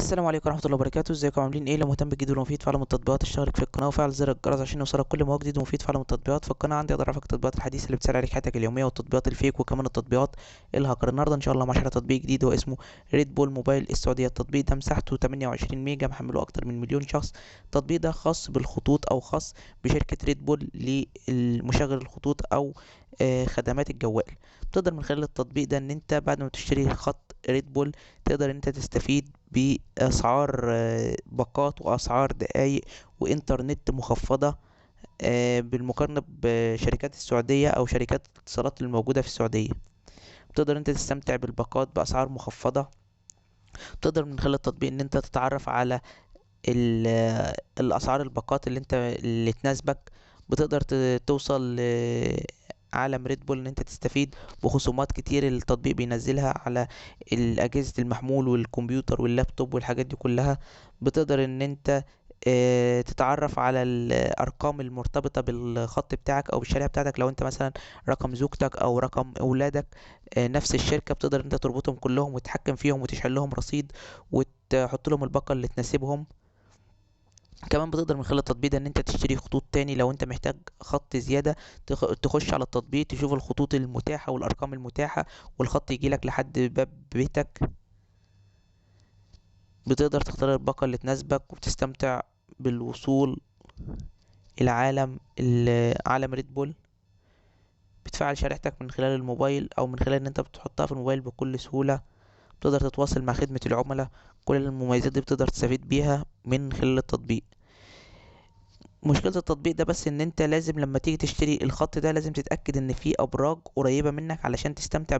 السلام عليكم ورحمة الله وبركاته. ازيكم عاملين ايه؟ لو مهتم بالجديد والمفيد فعلا من التطبيقات اشترك في القناة وفعل زر الجرس عشان يوصلك كل ما هو جديد ومفيد فعلا من التطبيقات في القناة. عندي اقدر اعرفك التطبيقات الحديثة اللي بتسهل عليك حياتك اليومية والتطبيقات الفيك وكمان التطبيقات الهاكر. النهارده ان شاء الله مع شرح تطبيق جديد هو اسمه ريد بول موبايل السعودية. التطبيق ده مساحته 28 ميجا، محمله اكتر من مليون شخص. التطبيق ده خاص بالخطوط او خاص بشركة ريد بول لمشغل الخطوط او خدمات الجوال. تقدر من خلال التطبيق ده ان انت بعد ما تشتري خط ريد بول تقدر ان انت تستفيد باسعار باقات واسعار دقايق وانترنت مخفضة بالمقارنة بشركات السعودية او شركات الاتصالات الموجودة في السعودية. تقدر انت تستمتع بالباقات باسعار مخفضة. تقدر من خلال التطبيق ان انت تتعرف على الاسعار الباقات اللي تناسبك. بتقدر توصل عالم ريد بول ان انت تستفيد بخصومات كتير التطبيق بينزلها على اجهزة المحمول والكمبيوتر واللابتوب والحاجات دي كلها. بتقدر ان انت تتعرف على الارقام المرتبطة بالخط بتاعك او بالشريحة بتاعتك. لو انت مثلا رقم زوجتك او رقم اولادك نفس الشركة، بتقدر انت تربطهم كلهم وتتحكم فيهم وتشحن لهم رصيد وتحط لهم الباقة اللي تناسبهم. كمان بتقدر من خلال التطبيق ده ان انت تشتري خطوط تاني لو انت محتاج خط زيادة. تخش على التطبيق تشوف الخطوط المتاحة والارقام المتاحة والخط يجيلك لحد باب بيتك. بتقدر تختار الباقة اللي تناسبك وتستمتع بالوصول الى عالم ريد بول. بتفعل شريحتك من خلال الموبايل او من خلال ان انت بتحطها في الموبايل بكل سهولة. بتقدر تتواصل مع خدمة العملاء. كل المميزات دي بتقدر تستفيد بيها من خلال التطبيق. مشكلة التطبيق ده بس ان انت لازم لما تيجي تشتري الخط ده لازم تتأكد ان في ابراج قريبة منك علشان تستمتع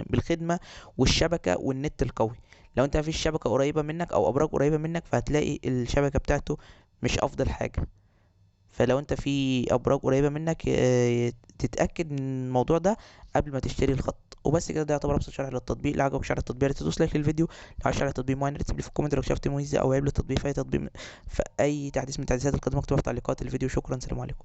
بالخدمة والشبكة والنت القوي. لو انت مفيش شبكة قريبة منك او ابراج قريبة منك فهتلاقي الشبكة بتاعته مش افضل حاجة. فلو انت في ابراج قريبة منك تتأكد من الموضوع ده قبل ما تشتري الخط. وبس كده، ده يعتبر ابسط شرح للتطبيق. لو عجبك شرح التطبيق يا ريت تدوس لايك للفيديو. لو عايز شرح التطبيق معين اكتب لي في الكومنت لو شفت ميزة او عيب للتطبيق في اي تطبيق. فاي تحديث من التحديثات القادمه اكتبها في تعليقات الفيديو. شكرا، سلام عليكم.